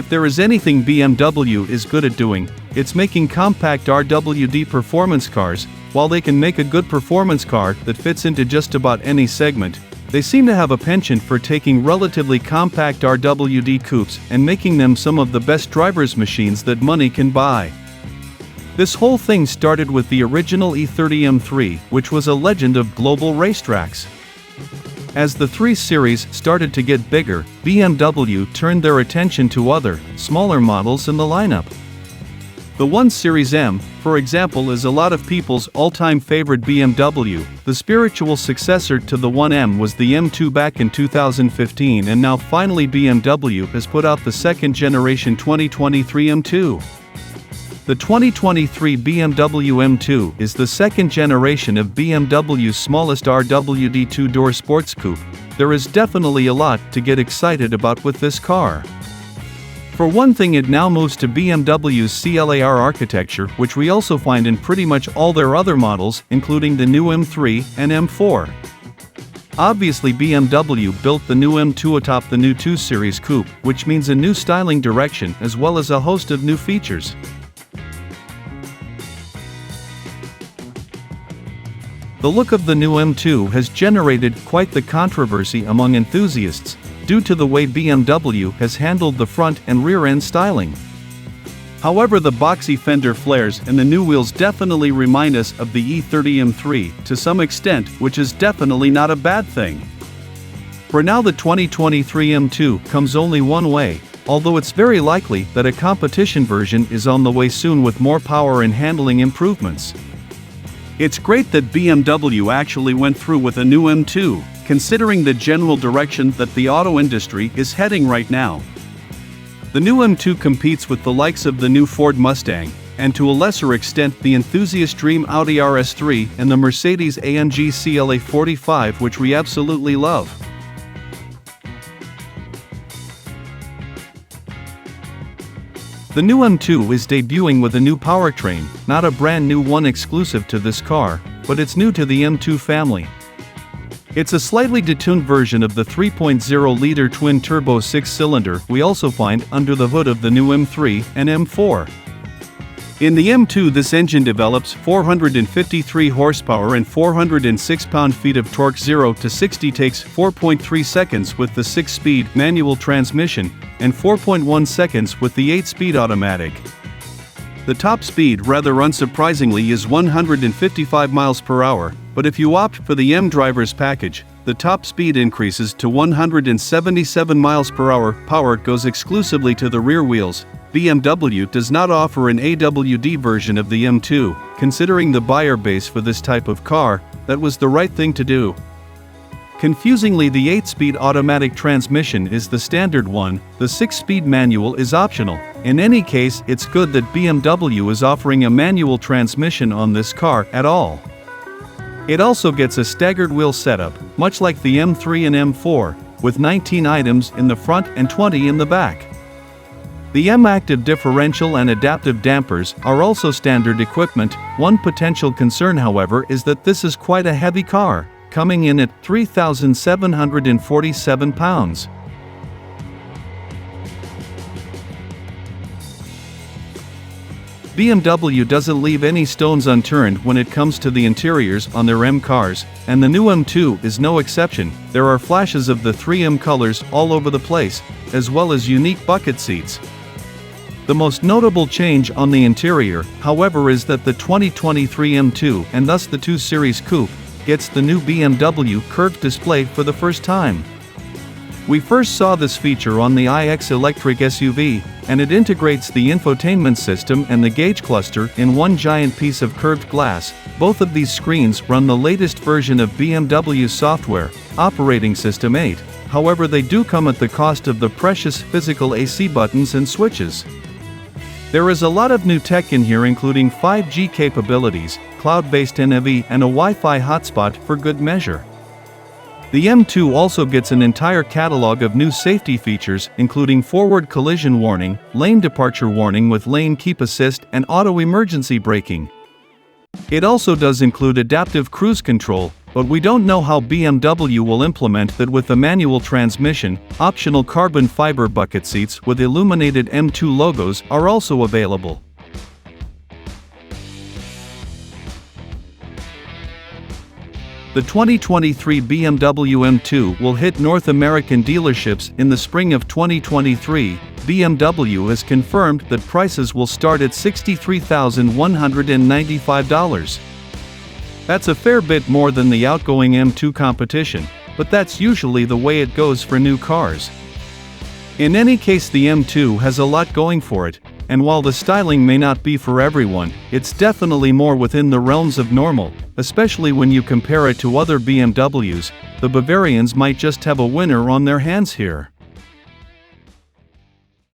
If there is anything BMW is good at doing, it's making compact RWD performance cars. While they can make a good performance car that fits into just about any segment, they seem to have a penchant for taking relatively compact RWD coupes and making them some of the best driver's machines that money can buy. This whole thing started with the original E30 M3, which was a legend of global racetracks. As the 3 Series started to get bigger, BMW turned their attention to other, smaller models in the lineup. The 1 Series M, for example, is a lot of people's all-time favorite BMW. The spiritual successor to the 1M was the M2 back in 2015, and now finally BMW has put out the second generation 2023 M2. The 2023 BMW M2 is the second generation of BMW's smallest RWD two-door sports coupe. There is definitely a lot to get excited about with this car. For one thing, it now moves to BMW's CLAR architecture, which we also find in pretty much all their other models, including the new M3 and M4. Obviously, BMW built the new M2 atop the new 2 Series Coupe, which means a new styling direction as well as a host of new features. The look of the new M2 has generated quite the controversy among enthusiasts, due to the way BMW has handled the front and rear end styling. However, the boxy fender flares and the new wheels definitely remind us of the E30 M3 to some extent, which is definitely not a bad thing. For now, the 2023 M2 comes only one way, although it's very likely that a competition version is on the way soon with more power and handling improvements. It's great that BMW actually went through with a new M2, considering the general direction that the auto industry is heading right now. The new M2 competes with the likes of the new Ford Mustang, and to a lesser extent the enthusiast dream Audi RS3 and the Mercedes AMG CLA 45, which we absolutely love. The new M2 is debuting with a new powertrain, not a brand new one exclusive to this car, but it's new to the M2 family. It's a slightly detuned version of the 3.0-liter twin-turbo 6-cylinder we also find under the hood of the new M3 and M4. In the M2, this engine develops 453 horsepower and 406 pound-feet of torque. 0 to 60 takes 4.3 seconds with the 6-speed manual transmission, and 4.1 seconds with the 8-speed automatic. The top speed, rather unsurprisingly, is 155 miles per hour, but if you opt for the M Drivers package, the top speed increases to 177 miles per hour. Power goes exclusively to the rear wheels. BMW does not offer an AWD version of the M2. Considering the buyer base for this type of car, that was the right thing to do. Confusingly, the 8-speed automatic transmission is the standard one, the 6-speed manual is optional. In any case, it's good that BMW is offering a manual transmission on this car at all. It also gets a staggered wheel setup, much like the M3 and M4, with 19 items in the front and 20 in the back. The M-Active differential and adaptive dampers are also standard equipment. One potential concern, however, is that this is quite a heavy car, coming in at 3,747 pounds. BMW doesn't leave any stones unturned when it comes to the interiors on their M cars, and the new M2 is no exception. There are flashes of the 3M colors all over the place, as well as unique bucket seats. The most notable change on the interior, however, is that the 2023 M2, and thus the 2 Series Coupe, gets the new BMW curved display for the first time. We first saw this feature on the iX electric SUV, and it integrates the infotainment system and the gauge cluster in one giant piece of curved glass. Both of these screens run the latest version of BMW software, operating system 8. However, they do come at the cost of the precious physical AC buttons and switches. There is a lot of new tech in here, including 5G capabilities, cloud-based NAV, and a Wi-Fi hotspot for good measure. The M2 also gets an entire catalog of new safety features, including forward collision warning, lane departure warning with lane keep assist, and auto emergency braking. It also does include adaptive cruise control, But we don't know how BMW will implement that with the manual transmission. Optional carbon fiber bucket seats with illuminated M2 logos are also available. The 2023 BMW M2 will hit North American dealerships in the spring of 2023. BMW has confirmed that prices will start at $63,195. That's a fair bit more than the outgoing M2 competition, but that's usually the way it goes for new cars. In any case, the M2 has a lot going for it, and while the styling may not be for everyone, it's definitely more within the realms of normal, especially when you compare it to other BMWs. The Bavarians might just have a winner on their hands here.